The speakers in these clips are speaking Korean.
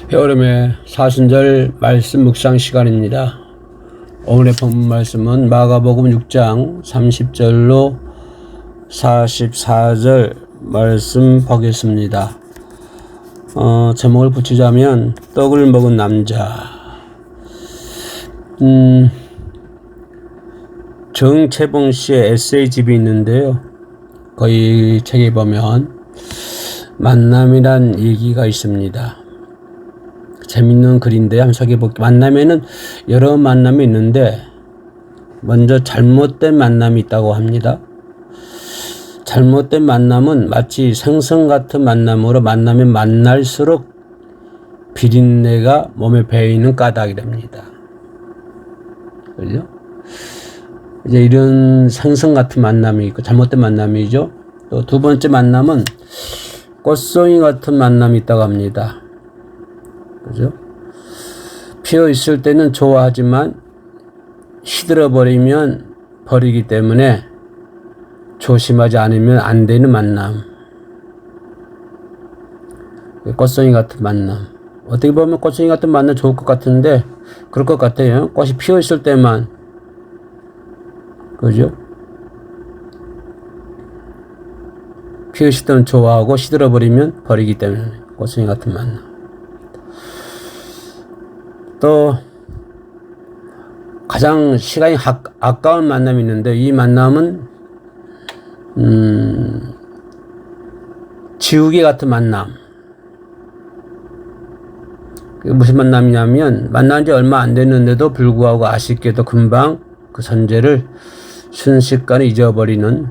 여름의 사순절 말씀 묵상 시간입니다. 오늘의 본문 말씀은 마가복음 6장 30절로 44절 말씀 보겠습니다. 제목을 붙이자면 떡을 먹은 남자. 정채봉 씨의 에세이집이 있는데요. 거기 책에 보면 만남이란 얘기가 있습니다. 재밌는 글인데 한번 소개해볼게요. 만남에는 여러 만남이 있는데 먼저 잘못된 만남이 있다고 합니다. 잘못된 만남은 마치 생선 같은 만남으로 만나면 만날수록 비린내가 몸에 배이는 까닭이랍니다. 그죠? 이제 이런 생선 같은 만남이 있고 잘못된 만남이죠. 또 두 번째 만남은 꽃송이 같은 만남이 있다고 합니다. 그죠? 피어 있을 때는 좋아하지만 시들어버리면 버리기 때문에 조심하지 않으면 안 되는 만남. 꽃송이 같은 만남. 어떻게 보면 꽃송이 같은 만남 좋을 것 같은데 그럴 것 같아요. 꽃이 피어 있을 때만. 그죠? 피어 있을 때는 좋아하고 시들어버리면 버리기 때문에 꽃송이 같은 만남. 또 가장 시간이 아까운 만남이 있는데 이 만남은 지우개 같은 만남. 무슨 만남이냐면 만난 지 얼마 안 됐는데도 불구하고 아쉽게도 금방 그 선재를 순식간에 잊어버리는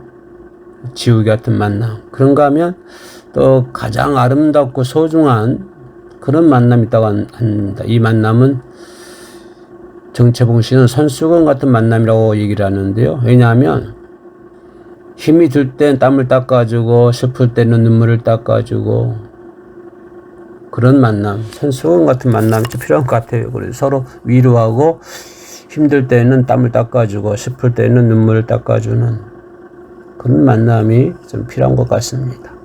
지우개 같은 만남. 그런가 하면 또 가장 아름답고 소중한 그런 만남이 있다고 합니다. 이 만남은 정채봉 씨는 손수건 같은 만남이라고 얘기를 하는데요. 왜냐하면 힘이 들 땐 땀을 닦아주고 슬플 때는 눈물을 닦아주고 그런 만남, 손수건 같은 만남이 좀 필요한 것 같아요. 그래서 서로 위로하고 힘들 때는 땀을 닦아주고 슬플 때는 눈물을 닦아주는 그런 만남이 좀 필요한 것 같습니다.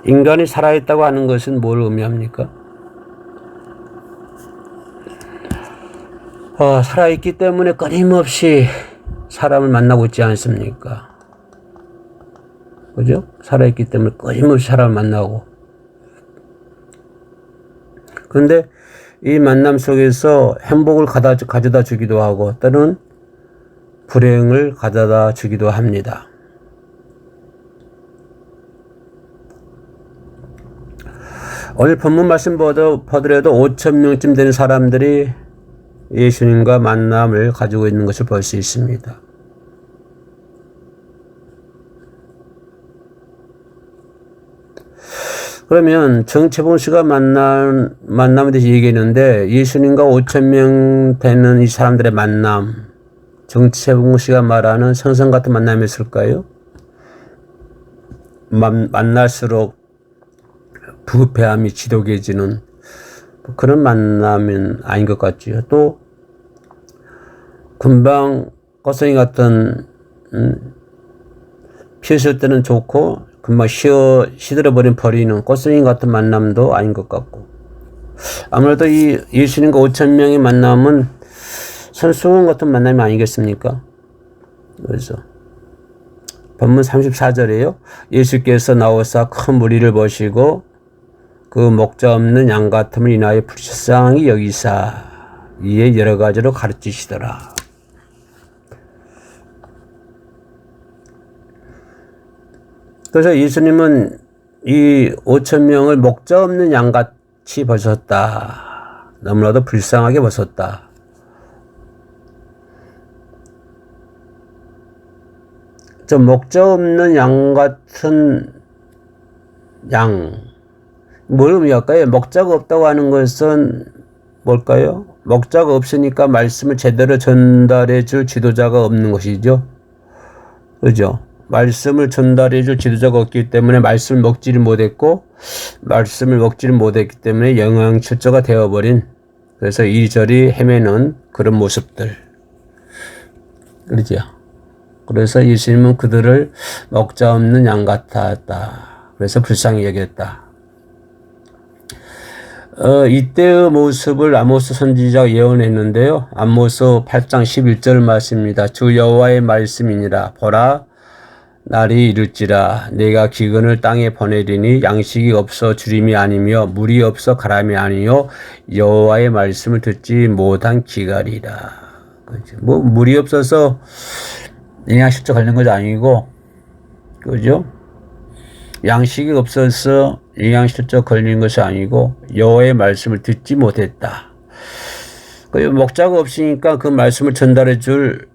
인간이 살아있다고 하는 것은 뭘 의미합니까? 살아있기 때문에 끊임없이 사람을 만나고 있지 않습니까? 그죠? 살아있기 때문에 끊임없이 사람을 만나고. 그런데 이 만남 속에서 행복을 가져다 주기도 하고 또는 불행을 가져다 주기도 합니다. 오늘 본문 말씀 보더라도 5,000명쯤 되는 사람들이 예수님과 만남을 가지고 있는 것을 볼 수 있습니다. 그러면 정채봉 씨가 만남에 대해서 얘기했는데 예수님과 5,000명 되는 이 사람들의 만남, 정채봉 씨가 말하는 생선 같은 만남이었을까요? 만날수록 부패함이 지독해지는 그런 만남은 아닌 것 같지요. 또 금방 꽃송이 같은 피었을 때는 좋고 금방 시들어버리는 꽃송이 같은 만남도 아닌 것 같고 아무래도 이 예수님과 5,000명의 만남은 손수건 같은 만남이 아니겠습니까? 그래서 본문 34절에요. 예수께서 나오사 큰 무리를 보시고 그 목자 없는 양 같음을 인하여 불쌍히 여기사 이에 여러 가지로 가르치시더라. 그래서 예수님은 이 5,000명을 목자 없는 양같이 보셨다. 너무나도 불쌍하게 보셨다. 저 목자 없는 양 같은 양. 뭘 의미할까요? 목자가 없다고 하는 것은 뭘까요? 목자가 없으니까 말씀을 제대로 전달해 줄 지도자가 없는 것이죠. 그죠? 말씀을 전달해 줄 지도자가 없기 때문에 말씀을 먹지를 못했고 말씀을 먹지를 못했기 때문에 영양실조가 되어버린 그래서 이리저리 헤매는 그런 모습들. 그러죠? 그래서 예수님은 그들을 먹자 없는 양 같았다. 그래서 불쌍히 여겼다. 이때의 모습을 아모스 선지자가 예언했는데요. 아모스 8장 11절 말씀입니다. 주 여호와의 말씀이니라. 보라, 날이 이를지라. 내가 기근을 땅에 보내리니 양식이 없어 주림이 아니며 물이 없어 가람이 아니요 여호와의 말씀을 듣지 못한 기갈이라. 그죠? 뭐 물이 없어서 영양실조 걸린 것도 아니고, 그죠? 양식이 없어서 영양실조 걸린 것이 아니고 여호와의 말씀을 듣지 못했다. 목자가 없으니까 그 말씀을 전달해 줄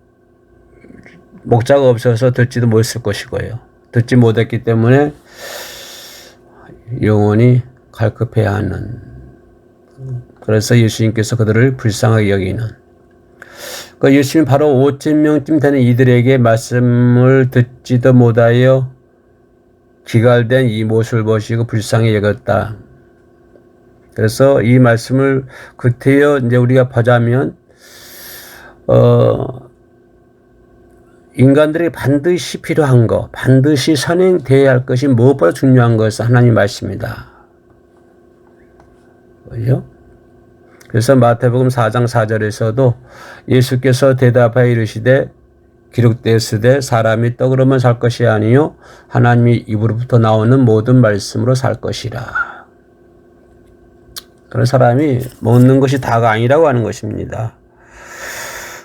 목자가 없어서 듣지도 못했을 것이고요. 듣지 못했기 때문에 영원히 갈급해야 하는, 그래서 예수님께서 그들을 불쌍하게 여기는, 예수님 바로 5,000명쯤 되는 이들에게 말씀을 듣지도 못하여 기갈된 이 모습을 보시고 불쌍히 여겼다. 그래서 이 말씀을 그때여 이제 우리가 보자면, 인간들이 반드시 필요한 것, 반드시 선행되어야 할 것이 무엇보다 중요한 것은 하나님 말씀이다. 그죠? 그래서 마태복음 4장 4절에서도 예수께서 대답하여 이르시되 기록되었으되 사람이 떡으로만 살 것이 아니요 하나님의 입으로부터 나오는 모든 말씀으로 살 것이라. 그런 사람이 먹는 것이 다가 아니라고 하는 것입니다.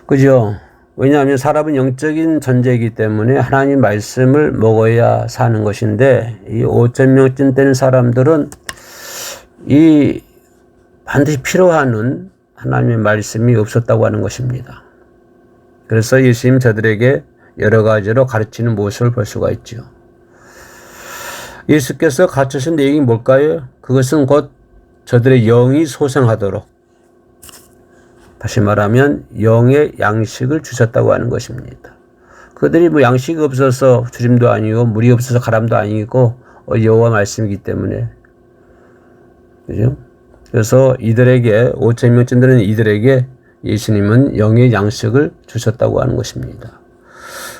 그죠? 왜냐하면 사람은 영적인 존재이기 때문에 하나님 말씀을 먹어야 사는 것인데, 이 5,000명쯤 되는 사람들은 이 반드시 필요한 하나님의 말씀이 없었다고 하는 것입니다. 그래서 예수님 저들에게 여러 가지로 가르치는 모습을 볼 수가 있죠. 예수께서 가르치신 내용이 뭘까요? 그것은 곧 저들의 영이 소생하도록, 다시 말하면 영의 양식을 주셨다고 하는 것입니다. 그들이 뭐 양식이 없어서 주림도 아니고 물이 없어서 가람도 아니고 여호와 말씀이기 때문에, 그죠? 그래서 이들에게 5,000명쯤 되는 이들에게 예수님은 영의 양식을 주셨다고 하는 것입니다.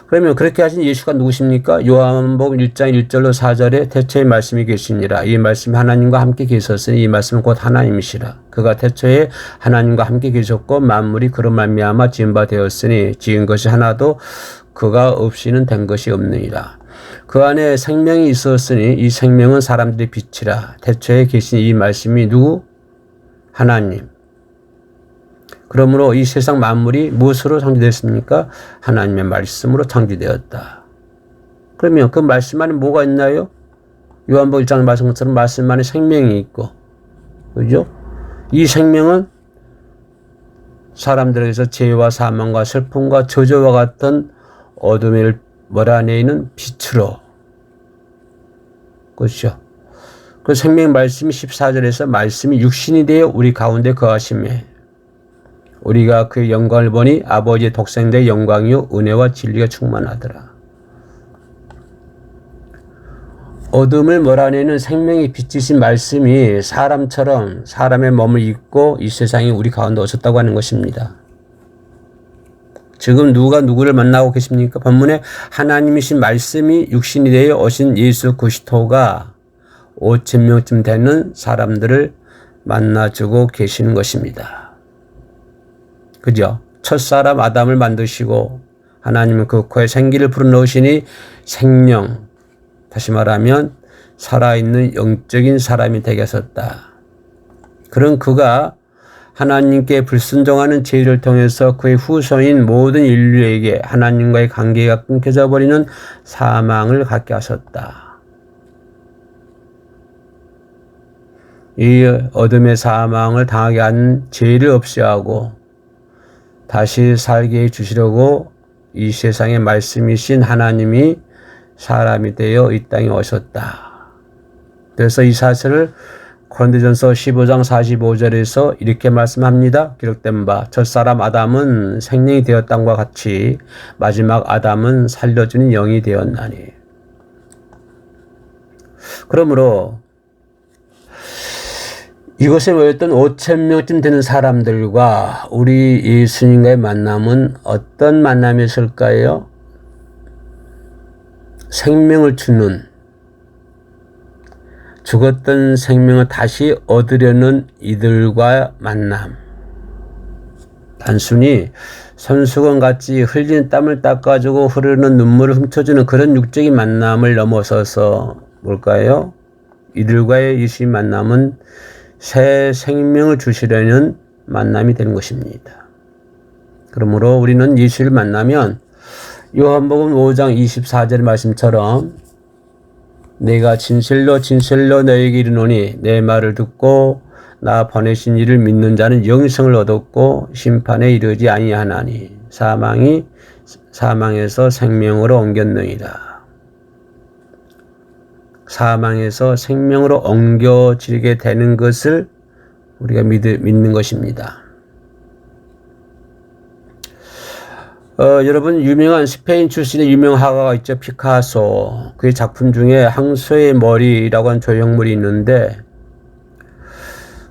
그러면 그렇게 하신 예수가 누구십니까? 요한복음 1장 1절로 4절에 태초에 말씀이 계시니라. 이 말씀이 하나님과 함께 계셨으니 이 말씀은 곧 하나님이시라. 그가 태초에 하나님과 함께 계셨고 만물이 그로 말미암아 지은 바 되었으니 지은 것이 하나도 그가 없이는 된 것이 없느니라. 그 안에 생명이 있었으니 이 생명은 사람들의 빛이라. 태초에 계신 이 말씀이 누구? 하나님. 그러므로 이 세상 만물이 무엇으로 창조됐습니까? 하나님의 말씀으로 창조되었다. 그러면 그 말씀 안에 뭐가 있나요? 요한복음 1장 말씀처럼 말씀 안에 생명이 있고, 그죠? 이 생명은 사람들에게서 죄와 사망과 슬픔과 저주와 같은 어둠을 몰아내는 빛으로, 그렇죠? 그 생명 말씀이 14절에서 말씀이 육신이 되어 우리 가운데 거하시매 우리가 그의 영광을 보니 아버지의 독생자의 영광이요 은혜와 진리가 충만하더라. 어둠을 몰아내는 생명의 빛이신 말씀이 사람처럼 사람의 몸을 입고 이 세상에 우리 가운데 오셨다고 하는 것입니다. 지금 누가 누구를 만나고 계십니까? 본문에 하나님이신 말씀이 육신이 되어 오신 예수 그리스도가 5,000명쯤 되는 사람들을 만나주고 계시는 것입니다. 그죠? 첫사람 아담을 만드시고 하나님은 그 코에 생기를 불어넣으시니 생명, 다시 말하면 살아있는 영적인 사람이 되게 하셨다. 그런 그가 하나님께 불순종하는 죄를 통해서 그의 후손인 모든 인류에게 하나님과의 관계가 끊겨져 버리는 사망을 갖게 하셨다. 이 어둠의 사망을 당하게 한 죄를 없애하고 다시 살게 해주시려고 이 세상의 말씀이신 하나님이 사람이 되어 이 땅에 오셨다. 그래서 이 사실을 고린도전서 15장 45절에서 이렇게 말씀합니다. 기록된 바 첫사람 아담은 생명이 되었다과 같이 마지막 아담은 살려주는 영이 되었나니. 그러므로 이곳에 모였던 5,000명쯤 되는 사람들과 우리 예수님과의 만남은 어떤 만남이었을까요? 생명을 주는, 죽었던 생명을 다시 얻으려는 이들과 만남. 단순히 손수건 같이 흘린 땀을 닦아주고 흐르는 눈물을 훔쳐주는 그런 육적인 만남을 넘어서서 뭘까요? 이들과의 예수의 만남은 새 생명을 주시려는 만남이 되는 것입니다. 그러므로 우리는 예수를 만나면 요한복음 5장 24절 말씀처럼 내가 진실로 진실로 너에게 이르노니 내 말을 듣고 나 보내신 이를 믿는 자는 영생을 얻었고 심판에 이르지 아니하나니 사망이 사망에서 생명으로 옮겼느니라. 사망에서 생명으로 옮겨지게 되는 것을 우리가 믿는 것입니다. 여러분 유명한 스페인 출신의 유명 화가가 있죠. 피카소. 그의 작품 중에 항소의 머리라고 하는 조형물이 있는데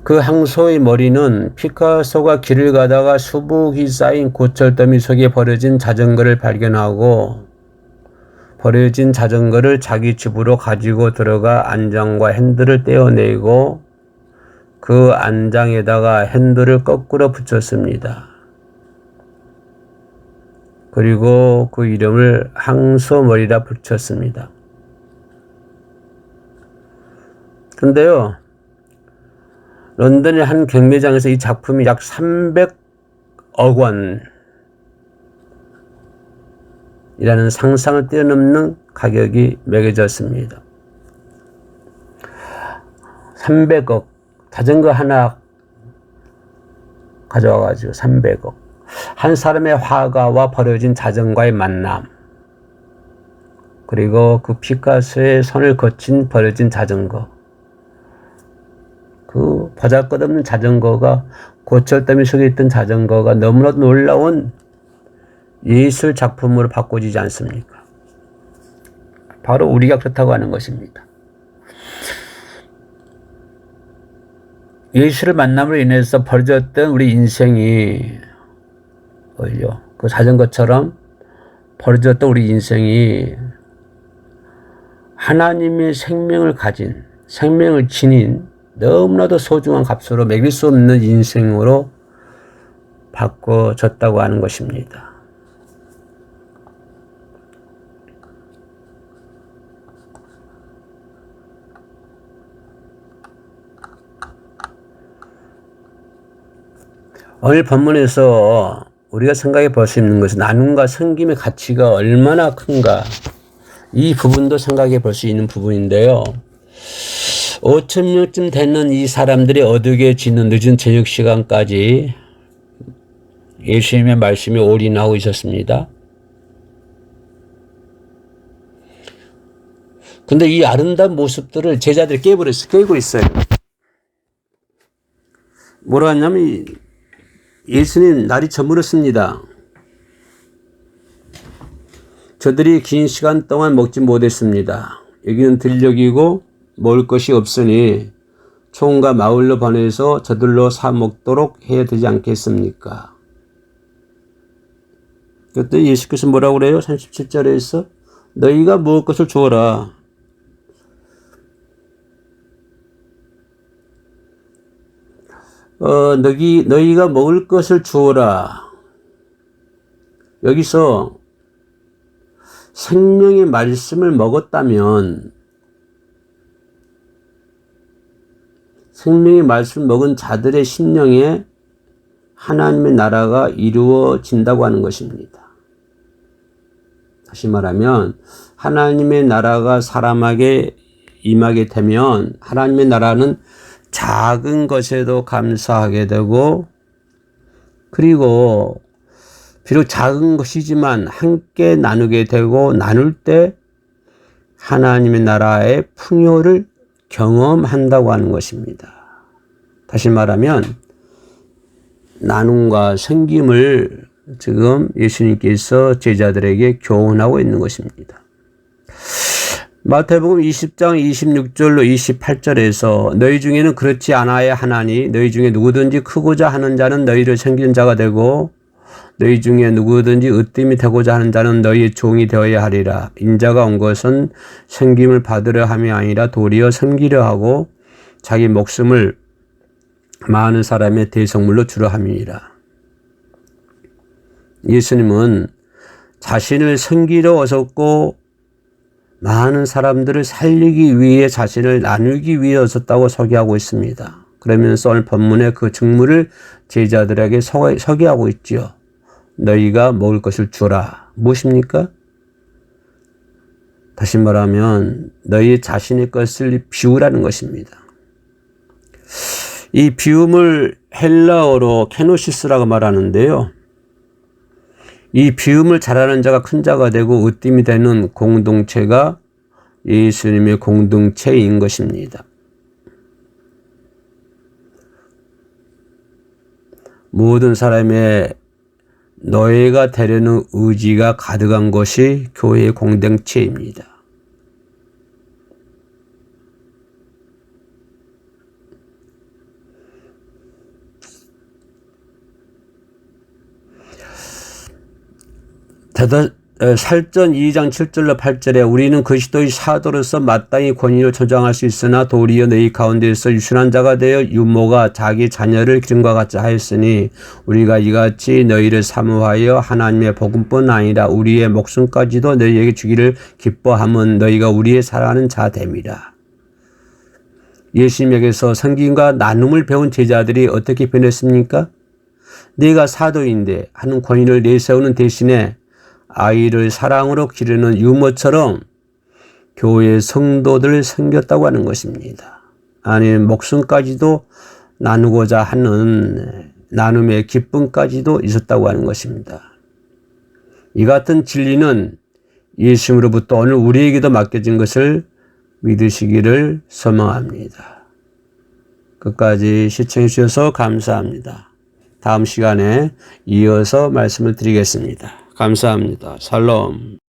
그 항소의 머리는 피카소가 길을 가다가 수북이 쌓인 고철더미 속에 버려진 자전거를 발견하고 버려진 자전거를 자기 집으로 가지고 들어가 안장과 핸들을 떼어내고 그 안장에다가 핸들을 거꾸로 붙였습니다. 그리고 그 이름을 항소머리라 붙였습니다. 근데요, 런던의 한 경매장에서 이 작품이 약 300억 원이라는 상상을 뛰어넘는 가격이 매겨졌습니다. 300억. 자전거 하나 가져와가지고 300억. 한 사람의 화가와 버려진 자전거의 만남. 그리고 그 피카소의 손을 거친 버려진 자전거. 그 보잘것없는 자전거가 고철더미 속에 있던 자전거가 너무나도 놀라운 예술 작품으로 바꿔지지 않습니까? 바로 우리가 그렇다고 하는 것입니다. 예수를 만남으로 인해서 버려졌던 우리 인생이 그 자전거처럼 버려졌던 우리 인생이 하나님의 생명을 가진 생명을 지닌 너무나도 소중한 값으로 매길 수 없는 인생으로 바꿔졌다고 하는 것입니다. 오늘 본문에서 우리가 생각해 볼 수 있는 것은 나눔과 섬김의 가치가 얼마나 큰가, 이 부분도 생각해 볼 수 있는 부분인데요. 5,000명쯤 되는 이 사람들이 어둑해지는 늦은 저녁 시간까지 예수님의 말씀에 올인하고 있었습니다. 근데 이 아름다운 모습들을 제자들이 깨고 있어요. 뭐라 하냐면 예수님 날이 저물었습니다. 저들이 긴 시간 동안 먹지 못했습니다. 여기는 들녘이고 먹을 것이 없으니 총과 마을로 보내서 저들로 사 먹도록 해야 되지 않겠습니까? 그때 예수께서 뭐라고 그래요? 37절에서 너희가 먹을 것을 주어라. 너희가 먹을 것을 주어라. 여기서 생명의 말씀을 먹었다면 생명의 말씀을 먹은 자들의 심령에 하나님의 나라가 이루어진다고 하는 것입니다. 다시 말하면 하나님의 나라가 사람에게 임하게 되면 하나님의 나라는 작은 것에도 감사하게 되고, 그리고 비록 작은 것이지만 함께 나누게 되고, 나눌 때 하나님의 나라의 풍요를 경험한다고 하는 것입니다. 다시 말하면 나눔과 섬김을 지금 예수님께서 제자들에게 교훈하고 있는 것입니다. 마태복음 20장 26절로 28절에서 너희 중에는 그렇지 않아야 하나니 너희 중에 누구든지 크고자 하는 자는 너희를 섬기는 자가 되고 너희 중에 누구든지 으뜸이 되고자 하는 자는 너희의 종이 되어야 하리라. 인자가 온 것은 섬김을 받으려 함이 아니라 도리어 섬기려 하고 자기 목숨을 많은 사람의 대성물로 주려 함이니라. 예수님은 자신을 섬기러 오셨고 많은 사람들을 살리기 위해 자신을 나누기 위해 오셨다고 소개하고 있습니다. 그러면서 오늘 본문의 그 직무를 제자들에게 소개하고 있지요. 너희가 먹을 것을 주라. 무엇입니까? 다시 말하면 너희 자신의 것을 비우라는 것입니다. 이 비움을 헬라어로 케노시스라고 말하는데요. 이 비움을 잘하는 자가 큰 자가 되고 으뜸이 되는 공동체가 예수님의 공동체인 것입니다. 모든 사람의 노예가 되려는 의지가 가득한 것이 교회의 공동체입니다. 살전 2장 7절로 8절에 우리는 그리스도의 사도로서 마땅히 권위를 조장할 수 있으나 도리어 너희 가운데에서 유순한 자가 되어 유모가 자기 자녀를 기름과 같이 하였으니 우리가 이같이 너희를 사모하여 하나님의 복음뿐 아니라 우리의 목숨까지도 너희에게 주기를 기뻐함은 너희가 우리의 사랑하는 자 됨이라. 예수님에게서 섬김과 나눔을 배운 제자들이 어떻게 변했습니까? 내가 사도인데 하는 권위를 내세우는 대신에 아이를 사랑으로 기르는 유모처럼 교회의 성도들을 섬겼다고 하는 것입니다. 아니 목숨까지도 나누고자 하는 나눔의 기쁨까지도 있었다고 하는 것입니다. 이 같은 진리는 예수님으로부터 오늘 우리에게도 맡겨진 것을 믿으시기를 소망합니다. 끝까지 시청해 주셔서 감사합니다. 다음 시간에 이어서 말씀을 드리겠습니다. 감사합니다. 샬롬.